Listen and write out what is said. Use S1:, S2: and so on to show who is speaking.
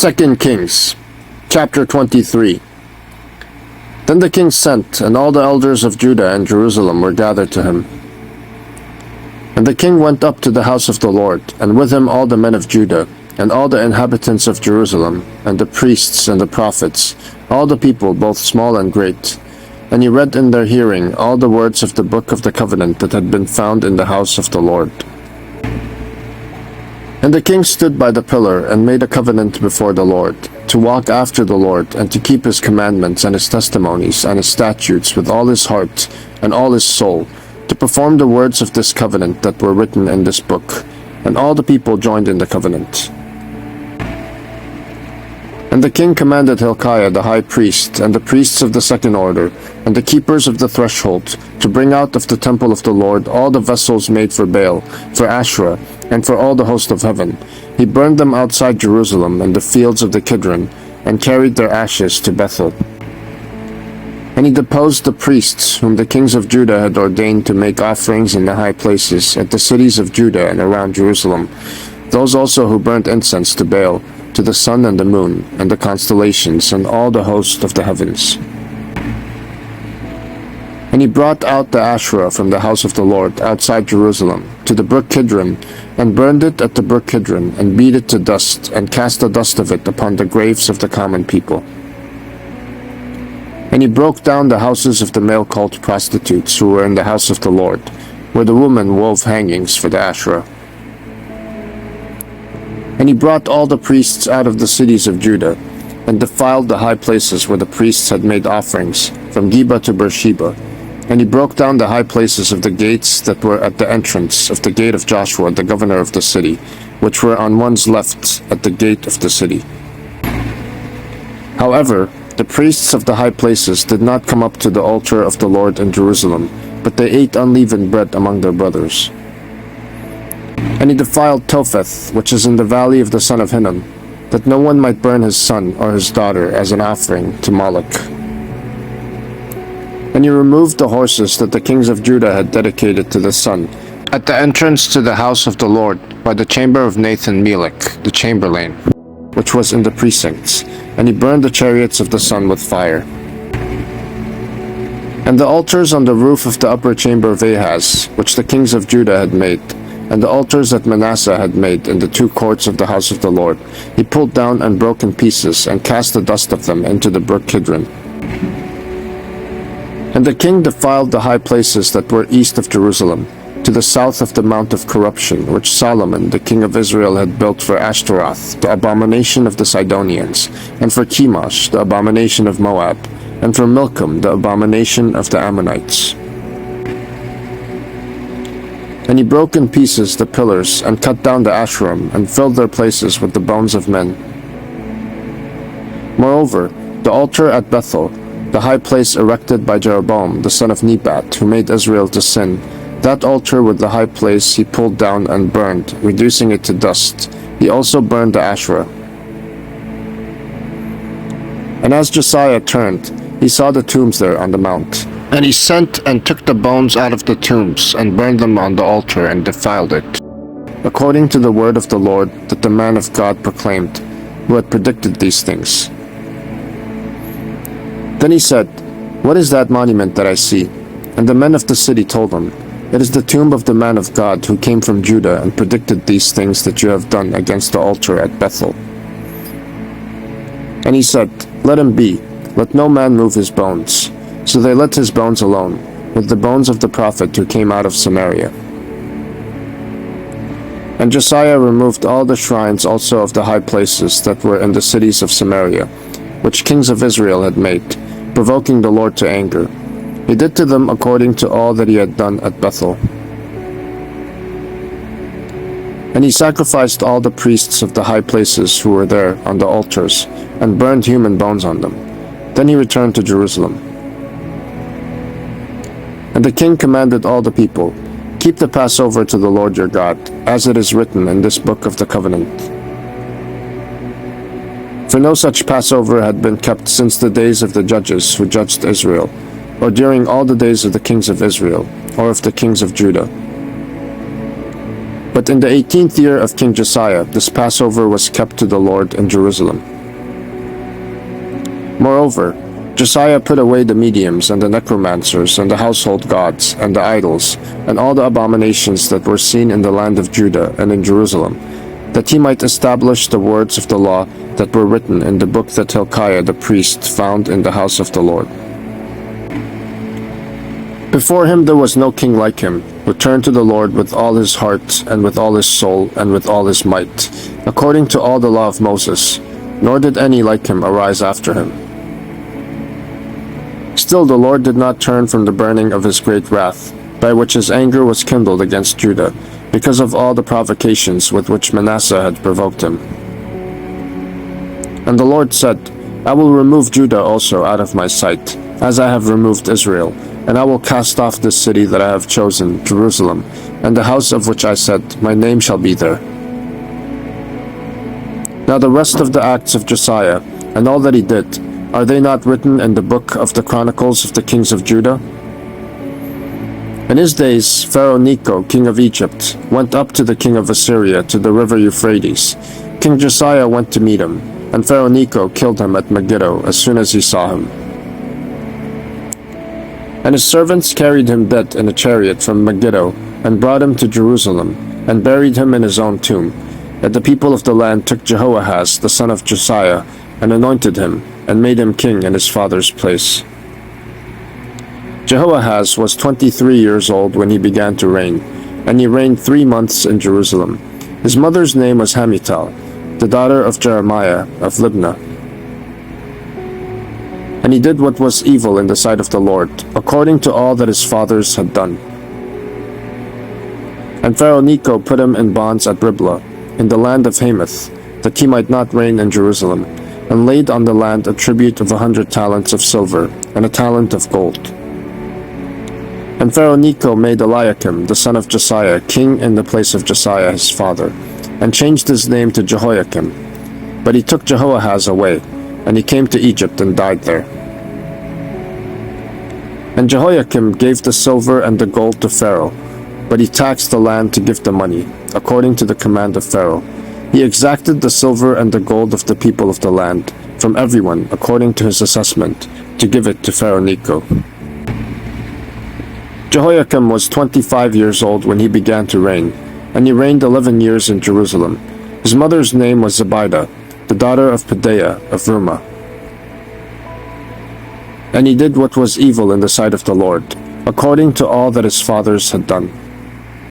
S1: 2 Kings, chapter 23. Then the king sent, and all the elders of Judah and Jerusalem were gathered to him. And the king went up to the house of the Lord, and with him all the men of Judah, and all the inhabitants of Jerusalem, and the priests and the prophets, all the people, both small and great. And he read in their hearing all the words of the book of the covenant that had been found in the house of the Lord. And the king stood by the pillar and made a covenant before the Lord, to walk after the Lord, and to keep his commandments and his testimonies and his statutes with all his heart and all his soul, to perform the words of this covenant that were written in this book. And all the people joined in the covenant. And the king commanded Hilkiah the high priest, and the priests of the second order, and the keepers of the threshold, to bring out of the temple of the Lord all the vessels made for Baal, for Asherah, and for all the host of heaven. He burned them outside Jerusalem in the fields of the Kidron, and carried their ashes to Bethel. And he deposed the priests whom the kings of Judah had ordained to make offerings in the high places at the cities of Judah and around Jerusalem, those also who burnt incense to Baal, to the sun and the moon, and the constellations, and all the host of the heavens. And he brought out the Asherah from the house of the Lord outside Jerusalem, to the brook Kidron, and burned it at the brook Kidron, and beat it to dust, and cast the dust of it upon the graves of the common people. And he broke down the houses of the male cult prostitutes who were in the house of the Lord, where the women wove hangings for the Asherah. And he brought all the priests out of the cities of Judah, and defiled the high places where the priests had made offerings, from Geba to Beersheba. And he broke down the high places of the gates that were at the entrance of the gate of Joshua, the governor of the city, which were on one's left at the gate of the city. However, the priests of the high places did not come up to the altar of the Lord in Jerusalem, but they ate unleavened bread among their brothers. And he defiled Topheth, which is in the valley of the son of Hinnom, that no one might burn his son or his daughter as an offering to Moloch. And he removed the horses that the kings of Judah had dedicated to the sun, at the entrance to the house of the Lord, by the chamber of Nathan-Melech, the chamberlain, which was in the precincts, and he burned the chariots of the sun with fire. And the altars on the roof of the upper chamber of Ahaz, which the kings of Judah had made, and the altars that Manasseh had made in the two courts of the house of the Lord, he pulled down and broke in pieces, and cast the dust of them into the brook Kidron. And the king defiled the high places that were east of Jerusalem, to the south of the Mount of Corruption, which Solomon the king of Israel had built for Ashtaroth, the abomination of the Sidonians, and for Chemosh, the abomination of Moab, and for Milcom, the abomination of the Ammonites. And he broke in pieces the pillars, and cut down the Asherim, and filled their places with the bones of men. Moreover, the altar at Bethel, the high place erected by Jeroboam the son of Nebat, who made Israel to sin, that altar with the high place he pulled down and burned, reducing it to dust. He also burned the Asherah. And as Josiah turned, he saw the tombs there on the mount. And he sent and took the bones out of the tombs, and burned them on the altar, and defiled it, according to the word of the Lord that the man of God proclaimed, who had predicted these things. Then he said, "What is that monument that I see?" And the men of the city told him, "It is the tomb of the man of God who came from Judah and predicted these things that you have done against the altar at Bethel." And he said, "Let him be, let no man move his bones." So they let his bones alone, with the bones of the prophet who came out of Samaria. And Josiah removed all the shrines also of the high places that were in the cities of Samaria, which kings of Israel had made, provoking the Lord to anger. He did to them according to all that he had done at Bethel. And he sacrificed all the priests of the high places who were there on the altars, and burned human bones on them. Then he returned to Jerusalem. And the king commanded all the people, "Keep the Passover to the Lord your God, as it is written in this book of the covenant." For no such Passover had been kept since the days of the judges who judged Israel, or during all the days of the kings of Israel, or of the kings of Judah. But in the 18th year of King Josiah, this Passover was kept to the Lord in Jerusalem. Moreover, Josiah put away the mediums and the necromancers and the household gods and the idols and all the abominations that were seen in the land of Judah and in Jerusalem, that he might establish the words of the law that were written in the book that Hilkiah the priest found in the house of the Lord. Before him there was no king like him, who turned to the Lord with all his heart and with all his soul and with all his might, according to all the law of Moses, nor did any like him arise after him. Still the Lord did not turn from the burning of his great wrath, by which his anger was kindled against Judah, because of all the provocations with which Manasseh had provoked him. And the Lord said, I will remove Judah also out of my sight, as I have removed Israel, and I will cast off this city that I have chosen, Jerusalem, and the house of which I said, My name shall be there. Now the rest of the acts of Josiah, and all that he did, are they not written in the book of the Chronicles of the kings of Judah? In his days, Pharaoh Necho, king of Egypt, went up to the king of Assyria to the river Euphrates. King Josiah went to meet him, and Pharaoh Necho killed him at Megiddo as soon as he saw him. And his servants carried him dead in a chariot from Megiddo, and brought him to Jerusalem, and buried him in his own tomb. And the people of the land took Jehoahaz the son of Josiah, and anointed him, and made him king in his father's place. Jehoahaz was 23 years old when he began to reign, and he reigned 3 months in Jerusalem. His mother's name was Hamutal, the daughter of Jeremiah of Libnah. And he did what was evil in the sight of the Lord, according to all that his fathers had done. And Pharaoh Necho put him in bonds at Riblah, in the land of Hamath, that he might not reign in Jerusalem, and laid on the land a tribute of 100 talents of silver, and a talent of gold. And Pharaoh Necho made Eliakim, the son of Josiah, king in the place of Josiah his father, and changed his name to Jehoiakim. But he took Jehoahaz away, and he came to Egypt and died there. And Jehoiakim gave the silver and the gold to Pharaoh, but he taxed the land to give the money, according to the command of Pharaoh. He exacted the silver and the gold of the people of the land, from everyone according to his assessment, to give it to Pharaoh Necho. Jehoiakim was 25 years old when he began to reign, and he reigned 11 years in Jerusalem. His mother's name was Zebidah, the daughter of Pedaiah of Rumah. And he did what was evil in the sight of the Lord, according to all that his fathers had done.